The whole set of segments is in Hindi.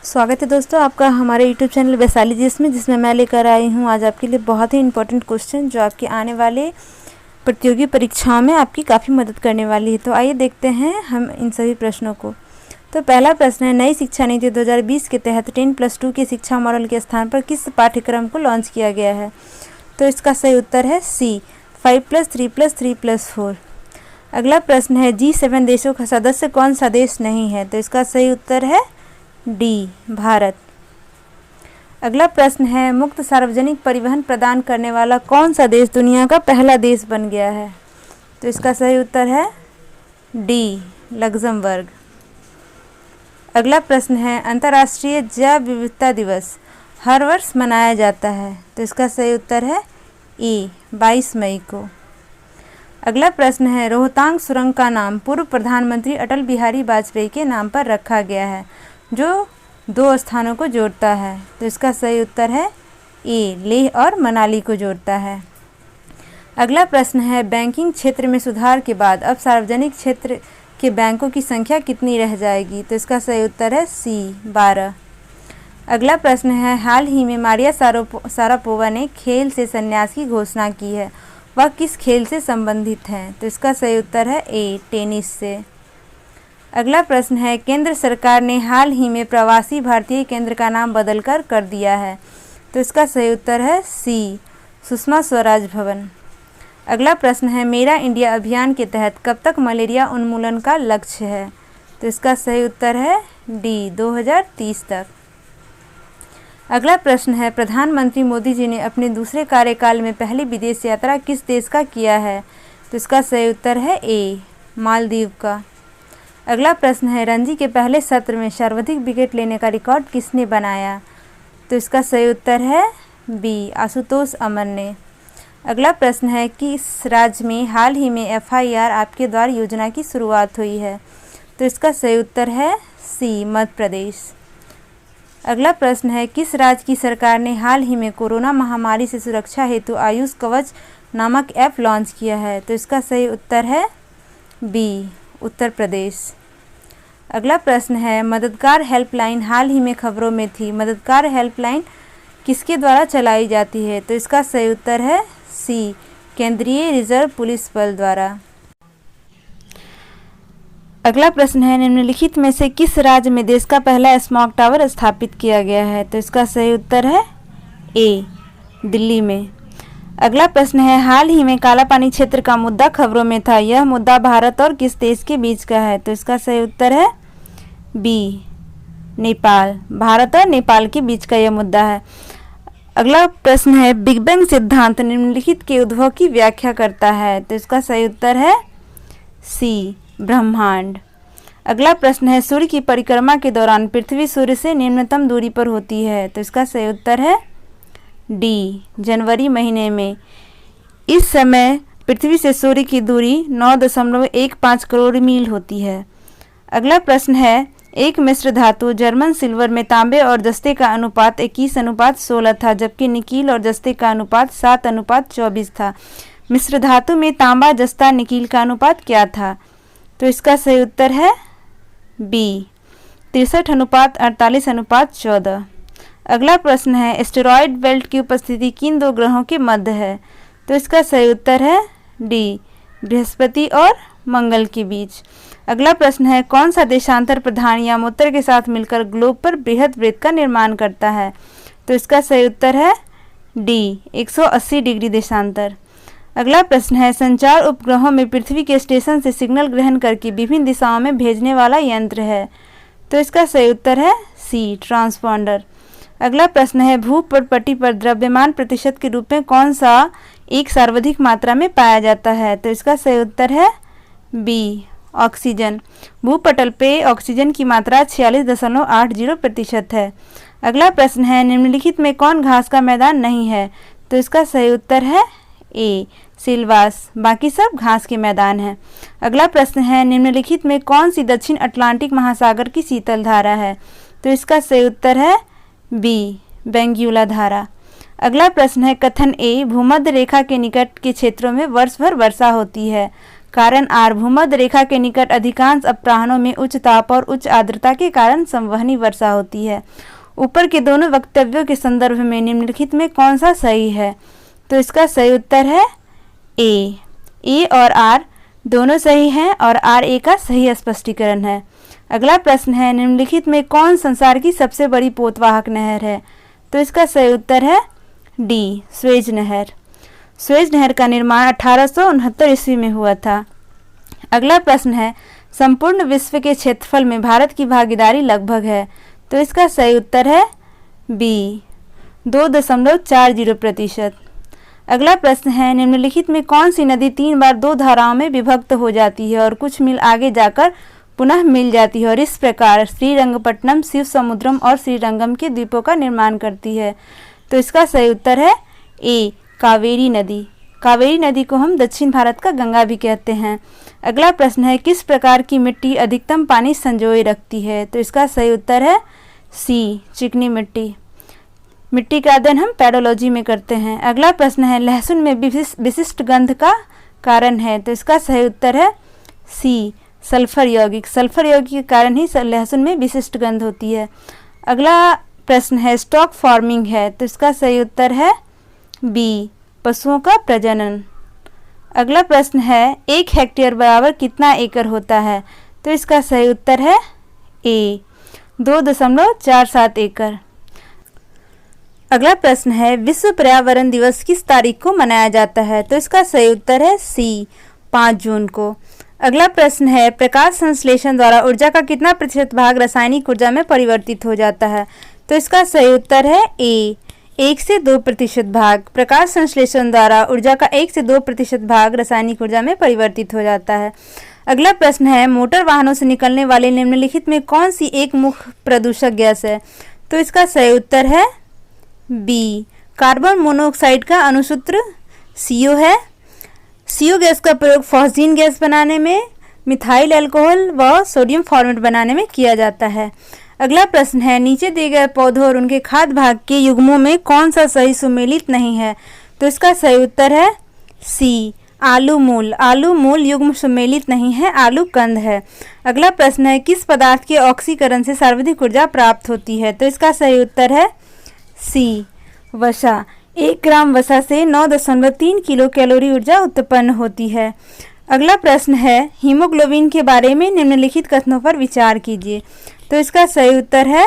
स्वागत है दोस्तों आपका हमारे YouTube चैनल वैशाली जिसमें मैं लेकर आई हूँ आज आपके लिए बहुत ही इम्पोर्टेंट क्वेश्चन जो आपके आने वाले प्रतियोगी परीक्षाओं में आपकी काफ़ी मदद करने वाली है। तो आइए देखते हैं हम इन सभी प्रश्नों को। तो पहला प्रश्न है, नई शिक्षा नीति 2020 के तहत 10+2 के शिक्षा मॉडल के स्थान पर किस पाठ्यक्रम को लॉन्च किया गया है? तो इसका सही उत्तर है सी, 5+3+3+4। अगला प्रश्न है, G7 देशों का सदस्य कौन सा देश नहीं है? तो इसका सही उत्तर है डी, भारत। अगला प्रश्न है, मुक्त सार्वजनिक परिवहन प्रदान करने वाला कौन सा देश दुनिया का पहला देश बन गया है? तो इसका सही उत्तर है डी, लक्ज़मबर्ग। अगला प्रश्न है, अंतर्राष्ट्रीय जैव विविधता दिवस हर वर्ष मनाया जाता है। तो इसका सही उत्तर है ए, 22 मई को। अगला प्रश्न है, रोहतांग सुरंग का नाम पूर्व प्रधानमंत्री अटल बिहारी वाजपेयी के नाम पर रखा गया है जो 2 स्थानों को जोड़ता है। तो इसका सही उत्तर है ए, लेह और मनाली को जोड़ता है। अगला प्रश्न है, बैंकिंग क्षेत्र में सुधार के बाद अब सार्वजनिक क्षेत्र के बैंकों की संख्या कितनी रह जाएगी? तो इसका सही उत्तर है सी, 12। अगला प्रश्न है, हाल ही में मारिया शारापोवा ने खेल से संन्यास की घोषणा की है, वह किस खेल से संबंधित हैं? तो इसका सही उत्तर है ए, टेनिस से। अगला प्रश्न है, केंद्र सरकार ने हाल ही में प्रवासी भारतीय केंद्र का नाम बदलकर कर दिया है। तो इसका सही उत्तर है सी, सुषमा स्वराज भवन। अगला प्रश्न है, मेरा इंडिया अभियान के तहत कब तक मलेरिया उन्मूलन का लक्ष्य है? तो इसका सही उत्तर है डी, 2030 तक। अगला प्रश्न है, प्रधानमंत्री मोदी जी ने अपने दूसरे कार्यकाल में पहली विदेश यात्रा किस देश का किया है? तो इसका सही उत्तर है ए, मालदीव का। अगला प्रश्न है, रणजी के पहले सत्र में सर्वाधिक विकेट लेने का रिकॉर्ड किसने बनाया? तो इसका सही उत्तर है बी, आशुतोष अमर ने। अगला प्रश्न है, किस राज्य में हाल ही में FIR आपके द्वार योजना की शुरुआत हुई है? तो इसका सही उत्तर है सी, मध्य प्रदेश। अगला प्रश्न है, किस राज्य की सरकार ने हाल ही में कोरोना महामारी से सुरक्षा हेतु आयुष कवच नामक ऐप लॉन्च किया है? तो इसका सही उत्तर है बी, उत्तर प्रदेश। अगला प्रश्न है, मददगार हेल्पलाइन हाल ही में खबरों में थी, मददगार हेल्पलाइन किसके द्वारा चलाई जाती है? तो इसका सही उत्तर है सी, केंद्रीय रिजर्व पुलिस बल द्वारा। अगला प्रश्न है, निम्नलिखित में से किस राज्य में देश का पहला स्मॉग टावर स्थापित किया गया है? तो इसका सही उत्तर है ए, दिल्ली में। अगला प्रश्न है, हाल ही में काला पानी क्षेत्र का मुद्दा खबरों में था, यह मुद्दा भारत और किस देश के बीच का है? तो इसका सही उत्तर है बी, नेपाल। भारत और नेपाल के बीच का यह मुद्दा है। अगला प्रश्न है, बिग बैंग सिद्धांत निम्नलिखित के उद्भव की व्याख्या करता है? तो इसका सही उत्तर है सी, ब्रह्मांड। अगला प्रश्न है, सूर्य की परिक्रमा के दौरान पृथ्वी सूर्य से निम्नतम दूरी पर होती है? तो इसका सही उत्तर है डी, जनवरी महीने में। इस समय पृथ्वी से सूर्य की दूरी 9.15 करोड़ मील होती है। अगला प्रश्न है, एक मिश्र धातु जर्मन सिल्वर में तांबे और जस्ते का अनुपात 21:16 था, जबकि निकील और जस्ते का अनुपात 7:24 था। मिश्र धातु में तांबा, जस्ता, निकील का अनुपात क्या था? तो इसका सही उत्तर है बी, 63:48:14। अगला प्रश्न है, एस्टेरॉयड बेल्ट की उपस्थिति किन 2 ग्रहों के मध्य है? तो इसका सही उत्तर है डी, बृहस्पति और मंगल के बीच। अगला प्रश्न है, कौन सा देशांतर प्रधान यामोत्तर के साथ मिलकर ग्लोब पर बृहद वृत्त का निर्माण करता है? तो इसका सही उत्तर है डी, 180 डिग्री देशांतर। अगला प्रश्न है, संचार उपग्रहों में पृथ्वी के स्टेशन से सिग्नल ग्रहण करके विभिन्न दिशाओं में भेजने वाला यंत्र है? तो इसका सही उत्तर है सी, ट्रांसपॉन्डर। अगला प्रश्न है, भूपटपटी पर द्रव्यमान प्रतिशत के रूप में कौन सा एक सर्वाधिक मात्रा में पाया जाता है? तो इसका सही उत्तर है बी, ऑक्सीजन। भूपटल पे ऑक्सीजन की मात्रा 46.80% है। अगला प्रश्न है, निम्नलिखित में कौन घास का मैदान नहीं है? तो इसका सही उत्तर है ए, सिलवास, बाकी सब घास के मैदान हैं। अगला प्रश्न है, निम्नलिखित में कौन सी दक्षिण अटलांटिक महासागर की शीतल धारा है? तो इसका सही उत्तर है बी, बेंगुला धारा। अगला प्रश्न है, कथन ए, भूमध्य रेखा के निकट के क्षेत्रों में वर्ष भर वर्षा होती है। कारण आर, भूमध्य रेखा के निकट अधिकांश अपराह्नों में उच्च ताप और उच्च आर्द्रता के कारण संवहनी वर्षा होती है। ऊपर के दोनों वक्तव्यों के संदर्भ में निम्नलिखित में कौन सा सही है? तो इसका सही उत्तर है ए और आर दोनों सही हैं और आर ए का सही स्पष्टीकरण है। अगला प्रश्न है, निम्नलिखित में कौन संसार की सबसे बड़ी पोतवाहक नहर है? तो इसका सही उत्तर है डी, स्वेज नहर। स्वेज नहर का निर्माण 1869 ईस्वी में हुआ था। अगला प्रश्न है, संपूर्ण विश्व के क्षेत्रफल में भारत की भागीदारी लगभग है। तो इसका सही उत्तर है बी, 2.40%। अगला प्रश्न है, निम्नलिखित में कौन सी नदी 3 बार 2 धाराओं में विभक्त हो जाती है और कुछ मील आगे जाकर पुनः मिल जाती है और इस प्रकार श्रीरंगपट्टनम, शिव समुद्रम और श्रीरंगम के द्वीपों का निर्माण करती है? तो इसका सही उत्तर है ए, कावेरी नदी। कावेरी नदी को हम दक्षिण भारत का गंगा भी कहते हैं। अगला प्रश्न है, किस प्रकार की मिट्टी अधिकतम पानी संजोए रखती है? तो इसका सही उत्तर है सी, चिकनी मिट्टी। मिट्टी का अध्ययन हम पेडोलॉजी में करते हैं। अगला प्रश्न है, लहसुन में विशिष्ट गंध का कारण है? तो इसका सही उत्तर है सी, सल्फर यौगिक। सल्फर यौगिक के कारण ही लहसुन में विशिष्ट गंध होती है। अगला प्रश्न है, स्टॉक फार्मिंग है? तो इसका सही उत्तर है बी, पशुओं का प्रजनन। अगला प्रश्न है, 1 हेक्टेयर बराबर कितना एकड़ होता है? तो इसका सही उत्तर है ए, 2.47 एकड़। अगला प्रश्न है, विश्व पर्यावरण दिवस किस तारीख को मनाया जाता है? तो इसका सही उत्तर है सी, 5 जून को। अगला प्रश्न है, प्रकाश संश्लेषण द्वारा ऊर्जा का कितना प्रतिशत भाग रासायनिक ऊर्जा में परिवर्तित हो जाता है? तो इसका सही उत्तर है ए, 1 से 2% भाग। प्रकाश संश्लेषण द्वारा ऊर्जा का 1 से 2% भाग रासायनिक ऊर्जा में परिवर्तित हो जाता है। अगला प्रश्न है, मोटर वाहनों से निकलने वाले निम्नलिखित में कौन सी एक मुख्य प्रदूषक गैस है? तो इसका सही उत्तर है बी, कार्बन मोनोऑक्साइड का अणुसूत्र CO है। CO गैस का प्रयोग फॉस्जीन गैस बनाने में, मिथाइल अल्कोहल व सोडियम फॉर्मेट बनाने में किया जाता है। अगला प्रश्न है, नीचे दिए गए पौधों और उनके खाद्य भाग के युग्मों में कौन सा सही सुमेलित नहीं है? तो इसका सही उत्तर है सी, आलू मूल। आलू मूल युग्म सुमेलित नहीं है, आलू कंद है। अगला प्रश्न है, किस पदार्थ के ऑक्सीकरण से सर्वाधिक ऊर्जा प्राप्त होती है? तो इसका सही उत्तर है सी, वसा। 1 ग्राम वसा से 9.3 किलो कैलोरी ऊर्जा उत्पन्न होती है। अगला प्रश्न है, हीमोग्लोबिन के बारे में निम्नलिखित कथनों पर विचार कीजिए। तो इसका सही उत्तर है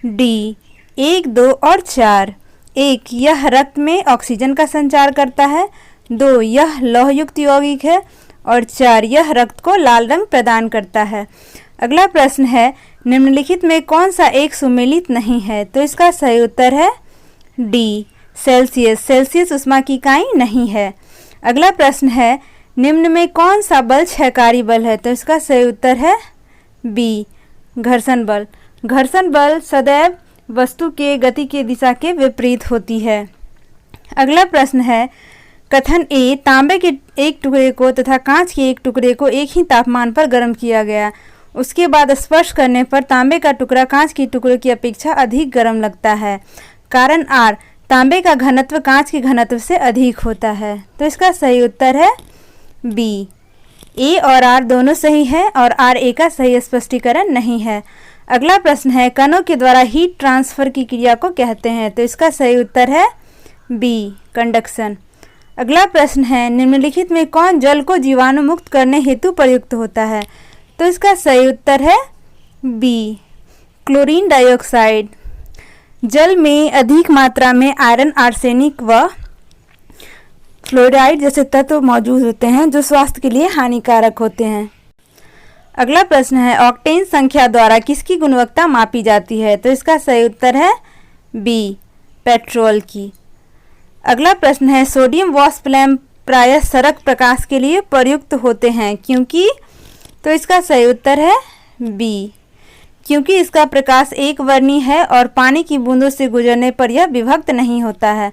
डी, 1, 2 और 4। 1, यह रक्त में ऑक्सीजन का संचार करता है। 2, यह लौहयुक्त यौगिक है और 4, यह रक्त को लाल रंग प्रदान करता है। अगला प्रश्न है, निम्नलिखित में कौन सा एक सुमेलित नहीं है? तो इसका सही उत्तर है डी, सेल्सियस। सेल्सियस ऊष्मा की इकाई नहीं है। अगला प्रश्न है, निम्न में कौन सा बल क्षयकारी बल है? तो इसका सही उत्तर है बी, घर्षण बल। घर्षण बल सदैव वस्तु के गति की दिशा के विपरीत होती है। अगला प्रश्न है, कथन ए, तांबे के एक टुकड़े को तथा कांच के एक टुकड़े को एक ही तापमान पर गर्म किया गया, उसके बाद स्पर्श करने पर तांबे का टुकड़ा कांच के टुकड़े की अपेक्षा अधिक गर्म लगता है। कारण आर, तांबे का घनत्व कांच के घनत्व से अधिक होता है। तो इसका सही उत्तर है बी, ए और आर दोनों सही है और आर ए का सही स्पष्टीकरण नहीं है। अगला प्रश्न है, कणों के द्वारा हीट ट्रांसफर की क्रिया को कहते हैं? तो इसका सही उत्तर है बी, कंडक्शन। अगला प्रश्न है, निम्नलिखित में कौन जल को जीवाणु मुक्त करने हेतु प्रयुक्त होता है? तो इसका सही उत्तर है बी, क्लोरीन डाइऑक्साइड। जल में अधिक मात्रा में आयरन, आर्सेनिक व फ्लोराइड जैसे तत्व मौजूद होते हैं जो स्वास्थ्य के लिए हानिकारक होते हैं। अगला प्रश्न है, ऑक्टेन संख्या द्वारा किसकी गुणवत्ता मापी जाती है? तो इसका सही उत्तर है बी, पेट्रोल की। अगला प्रश्न है, सोडियम वाष्प लैंप प्रायः सड़क प्रकाश के लिए प्रयुक्त होते हैं क्योंकि? तो इसका सही उत्तर है बी, क्योंकि इसका प्रकाश एक वर्णीय है और पानी की बूंदों से गुजरने पर यह विभक्त नहीं होता है।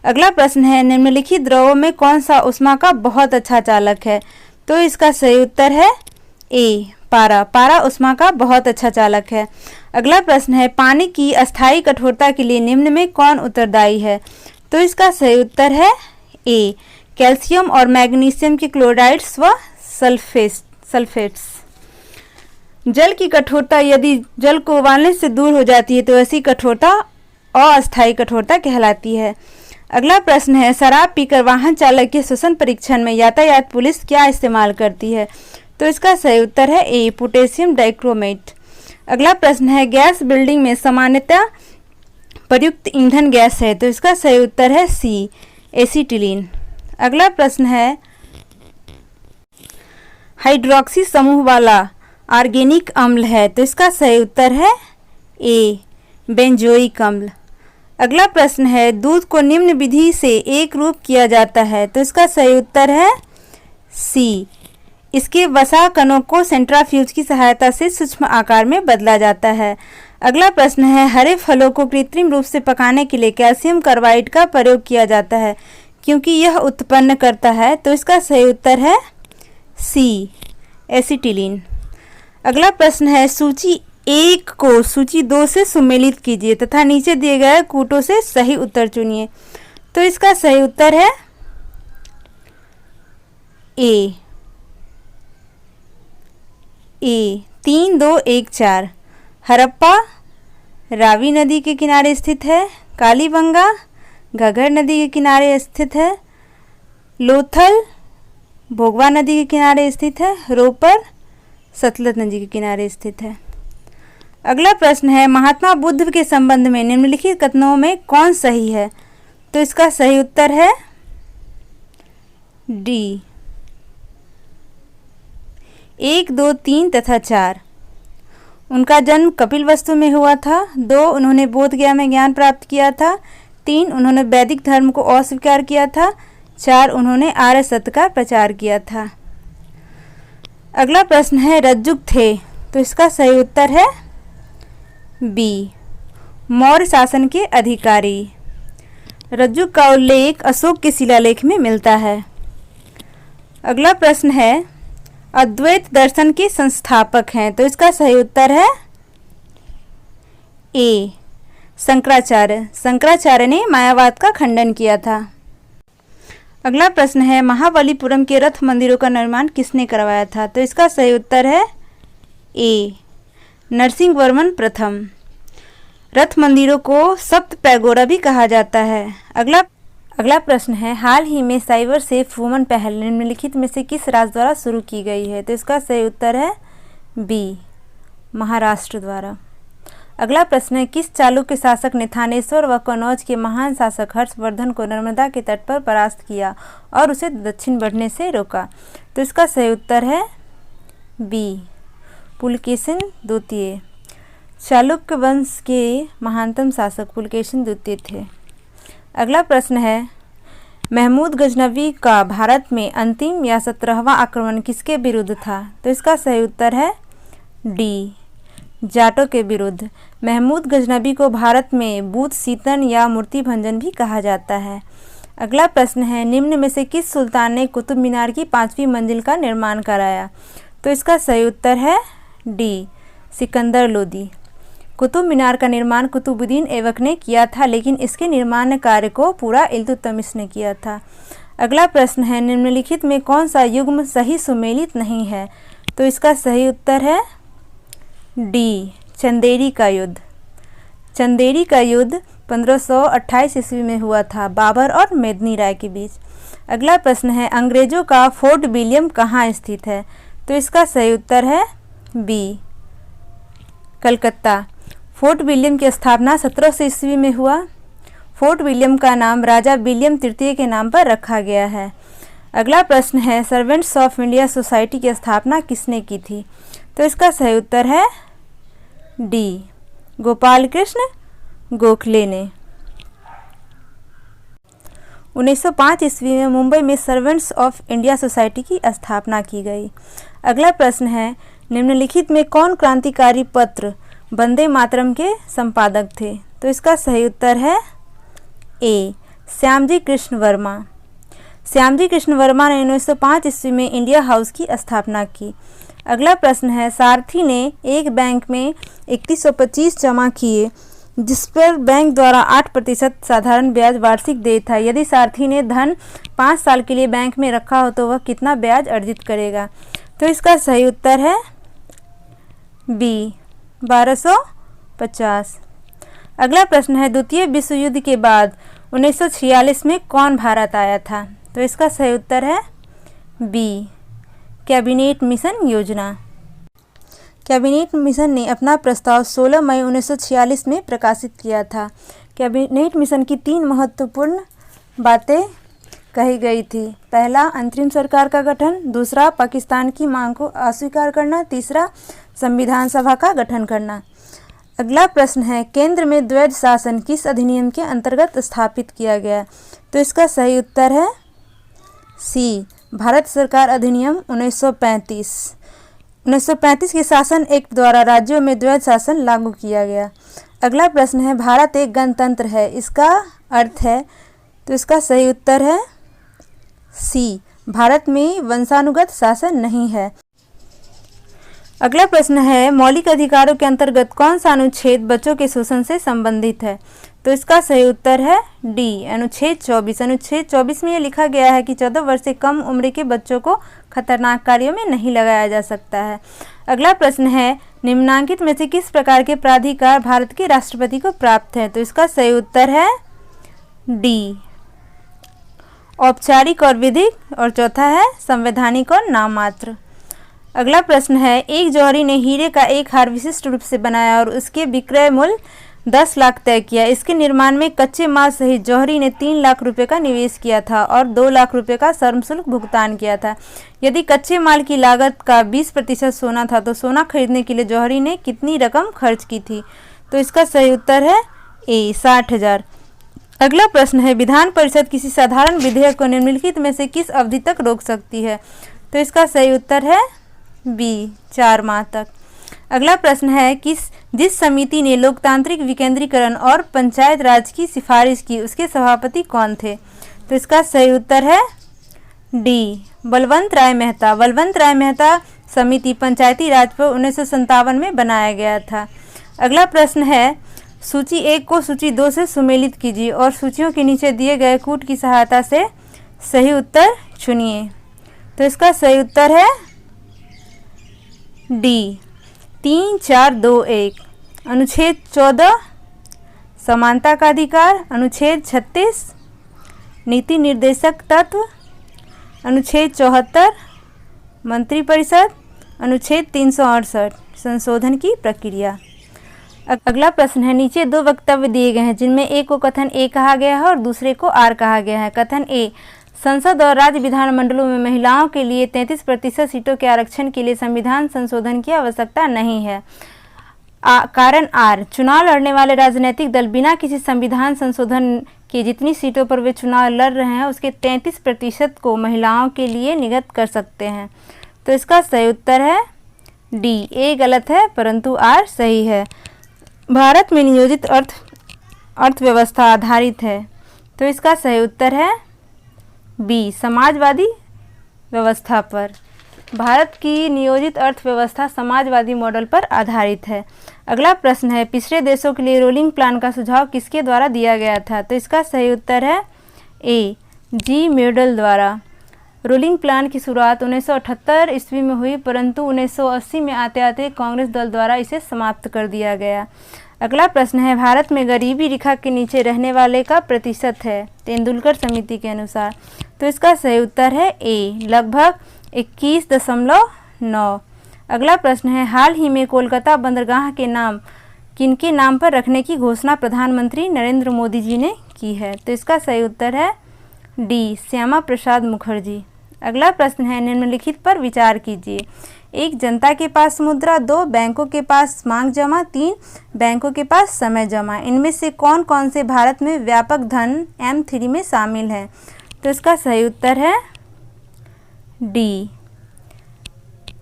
अगला प्रश्न है, निम्नलिखित द्रवों में कौन सा ऊष्मा का बहुत अच्छा चालक है? तो इसका सही उत्तर है ए, पारा। पारा ऊष्मा का बहुत अच्छा चालक है। अगला प्रश्न है, पानी की अस्थायी कठोरता के लिए निम्न में कौन उत्तरदायी है? तो इसका सही उत्तर है ए, कैल्शियम और मैग्नीशियम के क्लोराइड्स व सल्फेट्स। जल की कठोरता यदि जल को उबालने से दूर हो जाती है तो ऐसी कठोरता अस्थायी कठोरता कहलाती है। अगला प्रश्न है, शराब पीकर वाहन चालक के श्वसन परीक्षण में यातायात पुलिस क्या इस्तेमाल करती है? तो इसका सही उत्तर है ए, पोटेशियम डाइक्रोमेट। अगला प्रश्न है, गैस बिल्डिंग में सामान्यतः प्रयुक्त ईंधन गैस है, तो इसका सही उत्तर है सी, एसीटिलीन। अगला प्रश्न है, हाइड्रोक्सी समूह वाला ऑर्गेनिक अम्ल है, तो इसका सही उत्तर है ए, बेंजोइक अम्ल। अगला प्रश्न है, दूध को निम्न विधि से एक रूप किया जाता है, तो इसका सही उत्तर है सी, इसके वसा कणों को सेंट्रीफ्यूज की सहायता से सूक्ष्म आकार में बदला जाता है। अगला प्रश्न है, हरे फलों को कृत्रिम रूप से पकाने के लिए कैल्शियम कार्बाइड का प्रयोग किया जाता है क्योंकि यह उत्पन्न करता है, तो इसका सही उत्तर है सी, एसीटिलीन। अगला प्रश्न है, सूची 1 को सूची 2 से सुमेलित कीजिए तथा नीचे दिए गए कूटों से सही उत्तर चुनिए, तो इसका सही उत्तर है ए 3, 2, 1, 4। हड़प्पा रावी नदी के किनारे स्थित है। कालीबंगा घग्गर नदी के किनारे स्थित है। लोथल भोगवा नदी के किनारे स्थित है। रोपर सतलज नदी के किनारे स्थित है। अगला प्रश्न है, महात्मा बुद्ध के संबंध में निम्नलिखित कथनों में कौन सही है? तो इसका सही उत्तर है डी, 1, 2, 3 तथा 4। उनका जन्म कपिलवस्तु में हुआ था। 2, उन्होंने बोध गया में ज्ञान प्राप्त किया था। 3, उन्होंने वैदिक धर्म को अस्वीकार किया था। 4, उन्होंने आर्य सत्य का प्रचार किया था। अगला प्रश्न है, रज्जुक थे, तो इसका सही उत्तर है बी, मौर्य शासन के अधिकारी। रज्जुक का उल्लेख अशोक के शिलालेख में मिलता है। अगला प्रश्न है, अद्वैत दर्शन के संस्थापक हैं, तो इसका सही उत्तर है ए, शंकराचार्य। शंकराचार्य ने मायावाद का खंडन किया था। अगला प्रश्न है, महाबलीपुरम के रथ मंदिरों का निर्माण किसने करवाया था? तो इसका सही उत्तर है ए, नरसिंहवर्मन प्रथम। रथ मंदिरों को सप्त पैगोरा भी कहा जाता है। अगला प्रश्न है, हाल ही में साइबर सेफ वुमन पहल निम्नलिखित में से किस राज्य द्वारा शुरू की गई है? तो इसका सही उत्तर है बी, महाराष्ट्र द्वारा। अगला प्रश्न है, किस चालुक्य शासक ने थानेश्वर व कन्नौज के महान शासक हर्षवर्धन को नर्मदा के तट पर परास्त किया और उसे दक्षिण बढ़ने से रोका? तो इसका सही उत्तर है बी, पुलकेशिन द्वितीय। चालुक्य वंश के महानतम शासक पुलकेशिन द्वितीय थे। अगला प्रश्न है, महमूद गजनवी का भारत में अंतिम या 17वां आक्रमण किसके विरुद्ध था? तो इसका सही उत्तर है डी, जाटों के विरुद्ध। महमूद गजनवी को भारत में बूथ सीतन या मूर्ति भंजन भी कहा जाता है। अगला प्रश्न है, निम्न में से किस सुल्तान ने कुतुब मीनार की 5वीं मंजिल का निर्माण कराया? तो इसका सही उत्तर है डी, सिकंदर लोदी। कुतुब मीनार का निर्माण कुतुबुद्दीन ऐबक ने किया था, लेकिन इसके निर्माण कार्य को पूरा इल्तुतमिश ने किया था। अगला प्रश्न है, निम्नलिखित में कौन सा युग्म सही सुमेलित नहीं है? तो इसका सही उत्तर है डी, चंदेरी का युद्ध। चंदेरी का युद्ध 1528 ईस्वी में हुआ था, बाबर और मेदिनी राय के बीच। अगला प्रश्न है, अंग्रेजों का फोर्ट विलियम कहाँ स्थित है? तो इसका सही उत्तर है बी, कलकत्ता। फोर्ट विलियम की स्थापना 1700 ईस्वी में हुआ। फोर्ट विलियम का नाम राजा विलियम तृतीय के नाम पर रखा गया है। अगला प्रश्न है, सर्वेंट्स ऑफ इंडिया सोसाइटी की स्थापना किसने की थी? तो इसका सही उत्तर है डी, गोपाल कृष्ण गोखले ने। 1905 ईस्वी में मुंबई में सर्वेंट्स ऑफ इंडिया सोसाइटी की स्थापना की गई। अगला प्रश्न है, निम्नलिखित में कौन क्रांतिकारी पत्र वंदे मातरम के संपादक थे? तो इसका सही उत्तर है ए, श्यामजी कृष्ण वर्मा। श्यामजी कृष्ण वर्मा ने 1905 ईस्वी में इंडिया हाउस की स्थापना की। अगला प्रश्न है, सारथी ने एक बैंक में 3125 जमा किए जिस पर बैंक द्वारा 8% साधारण ब्याज वार्षिक देय था। यदि सारथी ने धन 5 साल के लिए बैंक में रखा हो तो वह कितना ब्याज अर्जित करेगा? तो इसका सही उत्तर है बी 1250। अगला प्रश्न है द्वितीय विश्व युद्ध के बाद 1946 में कौन भारत आया था? तो इसका सही उत्तर है बी कैबिनेट मिशन योजना। कैबिनेट मिशन ने अपना प्रस्ताव 16 मई 1946 में प्रकाशित किया था। कैबिनेट मिशन की 3 महत्वपूर्ण बातें कही गई थी। पहला, अंतरिम सरकार का गठन। दूसरा, पाकिस्तान की मांग को अस्वीकार करना। तीसरा, संविधान सभा का गठन करना। अगला प्रश्न है केंद्र में द्वैध शासन किस अधिनियम के अंतर्गत स्थापित किया गया? तो इसका सही उत्तर है सी भारत सरकार अधिनियम 1935 के शासन एक्ट द्वारा राज्यों में द्वैध शासन लागू किया गया। अगला प्रश्न है भारत एक गणतंत्र है, इसका अर्थ है? तो इसका सही उत्तर है सी भारत में वंशानुगत शासन नहीं है। अगला प्रश्न है मौलिक अधिकारों के अंतर्गत कौन सा अनुच्छेद बच्चों के शोषण से संबंधित है? तो इसका सही उत्तर है डी अनुच्छेद 24। अनुच्छेद 24 में यह लिखा गया है कि 14 वर्ष से कम उम्र के बच्चों को खतरनाक कार्यों में नहीं लगाया जा सकता है। अगला प्रश्न है निम्नांकित में से किस प्रकार के प्राधिकार भारत के राष्ट्रपति को प्राप्त है? तो इसका सही उत्तर है डी औपचारिक और विधिक, और चौथा है संवैधानिक और नाममात्र। अगला प्रश्न है एक जौहरी ने हीरे का एक हार विशिष्ट रूप से बनाया और उसके विक्रय मूल्य 10 लाख तय किया। इसके निर्माण में कच्चे माल सहित जौहरी ने 3 लाख रुपए का निवेश किया था और 2 लाख रुपए का श्रम शुल्क भुगतान किया था। यदि कच्चे माल की लागत का 20% सोना था तो सोना खरीदने के लिए जौहरी ने कितनी रकम खर्च की थी? तो इसका सही उत्तर है ए 60,000। अगला प्रश्न है विधान परिषद किसी साधारण विधेयक को निम्नलिखित में से किस अवधि तक रोक सकती है? तो इसका सही उत्तर है बी 4 माह तक। अगला प्रश्न है जिस समिति ने लोकतांत्रिक विकेंद्रीकरण और पंचायत राज की सिफारिश की उसके सभापति कौन थे? तो इसका सही उत्तर है डी बलवंत राय मेहता। बलवंत राय मेहता समिति पंचायती राज पर 1957 में बनाया गया था। अगला प्रश्न है सूची 1 को सूची 2 से सुमेलित कीजिए और सूचियों के नीचे दिए गए कूट की सहायता से सही उत्तर चुनिए। तो इसका सही उत्तर है डी 3, 4, 2, 1। अनुच्छेद 14 समानता का अधिकार, अनुच्छेद 36 नीति निर्देशक तत्व, अनुच्छेद 74 मंत्रिपरिषद, अनुच्छेद 368 संशोधन की प्रक्रिया। अगला प्रश्न है नीचे 2 वक्तव्य दिए गए हैं जिनमें एक को कथन ए कहा गया है और दूसरे को आर कहा गया है। कथन ए संसद और राज्य विधानमंडलों में महिलाओं के लिए 33% सीटों के आरक्षण के लिए संविधान संशोधन की आवश्यकता नहीं है। कारण आर चुनाव लड़ने वाले राजनीतिक दल बिना किसी संविधान संशोधन के जितनी सीटों पर वे चुनाव लड़ रहे हैं उसके 33% को महिलाओं के लिए निगत कर सकते हैं। तो इसका सही उत्तर है डी ए गलत है परंतु आर सही है। भारत में नियोजित अर्थव्यवस्था आधारित है। तो इसका सही उत्तर है बी समाजवादी व्यवस्था पर। भारत की नियोजित अर्थव्यवस्था समाजवादी मॉडल पर आधारित है। अगला प्रश्न है पिछड़े देशों के लिए रोलिंग प्लान का सुझाव किसके द्वारा दिया गया था? तो इसका सही उत्तर है ए जी मेडल द्वारा। रोलिंग प्लान की शुरुआत 1978 ईस्वी में हुई परंतु 1980 में आते आते कांग्रेस दल द्वारा इसे समाप्त कर दिया गया। अगला प्रश्न है भारत में गरीबी रेखा के नीचे रहने वाले का प्रतिशत है तेंदुलकर समिति के अनुसार। तो इसका सही उत्तर है ए लगभग 21.9। अगला प्रश्न है हाल ही में कोलकाता बंदरगाह के नाम किनके नाम पर रखने की घोषणा प्रधानमंत्री नरेंद्र मोदी जी ने की है? तो इसका सही उत्तर है डी श्यामा प्रसाद मुखर्जी। अगला प्रश्न है निम्नलिखित पर विचार कीजिए। 1 जनता के पास मुद्रा, 2 बैंकों के पास मांग जमा, 3 बैंकों के पास समय जमा। इनमें से कौन कौन से भारत में व्यापक धन M3 में शामिल है? तो इसका सही उत्तर है डी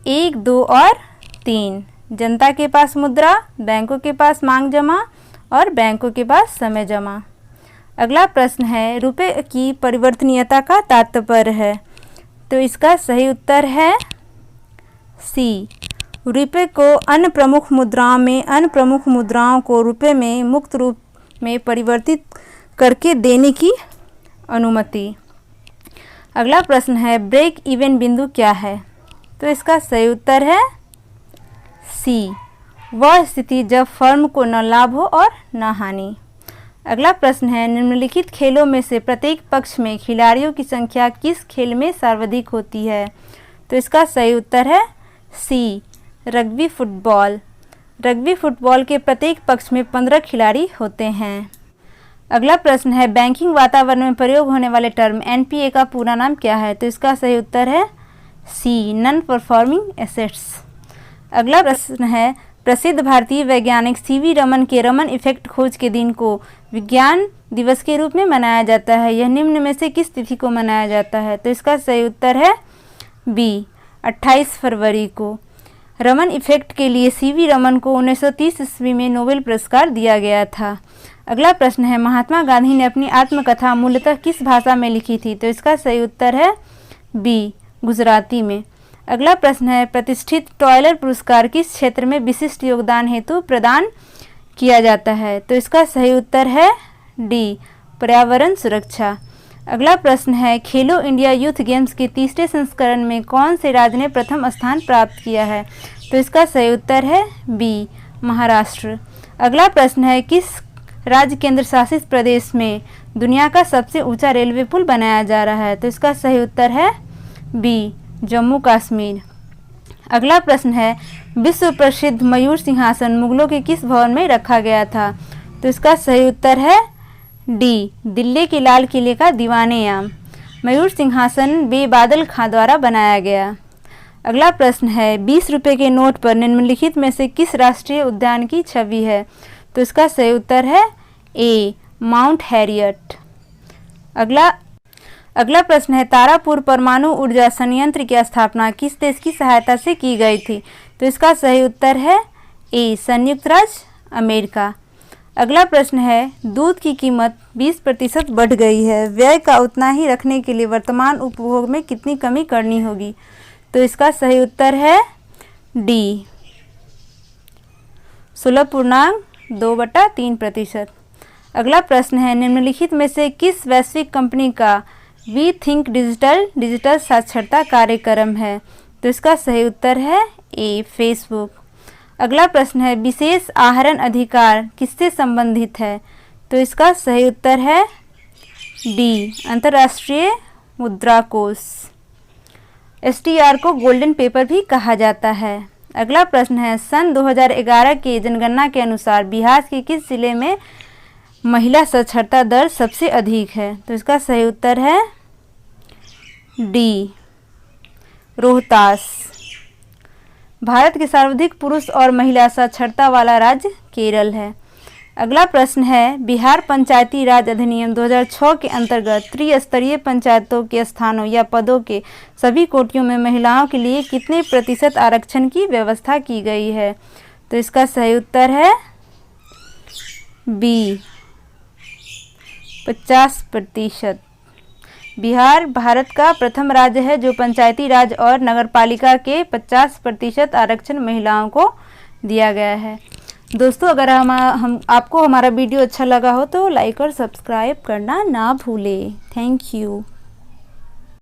1, 2 और 3। जनता के पास मुद्रा, बैंकों के पास मांग जमा और बैंकों के पास समय जमा। अगला प्रश्न है रुपए की परिवर्तनीयता का तात्पर्य है। तो इसका सही उत्तर है सी रुपये को अन्य प्रमुख मुद्राओं को रुपये में मुक्त रूप में परिवर्तित करके देने की अनुमति। अगला प्रश्न है ब्रेक इवन बिंदु क्या है? तो इसका सही उत्तर है सी, वह स्थिति जब फर्म को न लाभ हो और न हानि। अगला प्रश्न है निम्नलिखित खेलों में से प्रत्येक पक्ष में खिलाड़ियों की संख्या किस खेल में सर्वाधिक होती है? तो इसका सही उत्तर है सी, रग्बी फुटबॉल। रग्बी फुटबॉल के प्रत्येक पक्ष में 15 खिलाड़ी होते हैं। अगला प्रश्न है बैंकिंग वातावरण में प्रयोग होने वाले टर्म एनपीए का पूरा नाम क्या है? तो इसका सही उत्तर है सी, नॉन परफॉर्मिंग एसेट्स। अगला प्रश्न है प्रसिद्ध भारतीय वैज्ञानिक सीवी रमन के रमन इफेक्ट खोज के दिन को विज्ञान दिवस के रूप में मनाया जाता है। यह निम्न में से किस तिथि को मनाया जाता है? तो इसका सही उत्तर है बी, 28 फरवरी को। रमन इफेक्ट के लिए सीवी रमन को 1930 ईस्वी में नोबेल पुरस्कार दिया गया था। अगला प्रश्न है महात्मा गांधी ने अपनी आत्मकथा मूलतः किस भाषा में लिखी थी? तो इसका सही उत्तर है बी, गुजराती में। अगला प्रश्न है प्रतिष्ठित टॉयलर पुरस्कार किस क्षेत्र में विशिष्ट योगदान हेतु प्रदान किया जाता है? तो इसका सही उत्तर है डी, पर्यावरण सुरक्षा। अगला प्रश्न है खेलो इंडिया यूथ गेम्स के तीसरे संस्करण में कौन से राज्य ने प्रथम स्थान प्राप्त किया है? तो इसका सही उत्तर है बी, महाराष्ट्र। अगला प्रश्न है किस राज्य केंद्र शासित प्रदेश में दुनिया का सबसे ऊंचा रेलवे पुल बनाया जा रहा है? तो इसका सही उत्तर है बी, जम्मू कश्मीर। अगला प्रश्न है विश्व प्रसिद्ध मयूर सिंहासन मुगलों के किस भवन में रखा गया था? तो इसका सही उत्तर है डी, दिल्ली के लाल किले का दीवाने-आम। मयूर सिंहासन बादल खां द्वारा बनाया गया। अगला प्रश्न है 20 रुपये के नोट पर निम्नलिखित में से किस राष्ट्रीय उद्यान की छवि है? तो इसका सही उत्तर है ए, माउंट हैरियट। अगला प्रश्न है तारापुर परमाणु ऊर्जा संयंत्र की स्थापना किस देश की सहायता से की गई थी? तो इसका सही उत्तर है ए, संयुक्त राज्य अमेरिका। अगला प्रश्न है दूध की कीमत 20% बढ़ गई है, व्यय का उतना ही रखने के लिए वर्तमान उपभोग में कितनी कमी करनी होगी? तो इसका सही उत्तर है डी, 16.2/3%। अगला प्रश्न है निम्नलिखित में से किस वैश्विक कंपनी का वी थिंक डिजिटल साक्षरता कार्यक्रम है? तो इसका सही उत्तर है ए, फेसबुक। अगला प्रश्न है विशेष आहरण अधिकार किससे संबंधित है? तो इसका सही उत्तर है डी, अंतर्राष्ट्रीय मुद्रा कोष। एसटीआर को गोल्डन पेपर भी कहा जाता है। अगला प्रश्न है सन 2011 के जनगणना के अनुसार बिहार के किस जिले में महिला साक्षरता दर सबसे अधिक है? तो इसका सही उत्तर है डी, रोहतास। भारत के सर्वाधिक पुरुष और महिला साक्षरता वाला राज्य केरल है। अगला प्रश्न है बिहार पंचायती राज अधिनियम 2006 के अंतर्गत त्रिस्तरीय पंचायतों के स्थानों या पदों के सभी कोटियों में महिलाओं के लिए कितने प्रतिशत आरक्षण की व्यवस्था की गई है? तो इसका सही उत्तर है बी, 50%। बिहार भारत का प्रथम राज्य है जो पंचायती राज और नगरपालिका के 50% आरक्षण महिलाओं को दिया गया है। दोस्तों अगर आपको हमारा वीडियो अच्छा लगा हो तो लाइक और सब्सक्राइब करना ना भूलें। Thank you.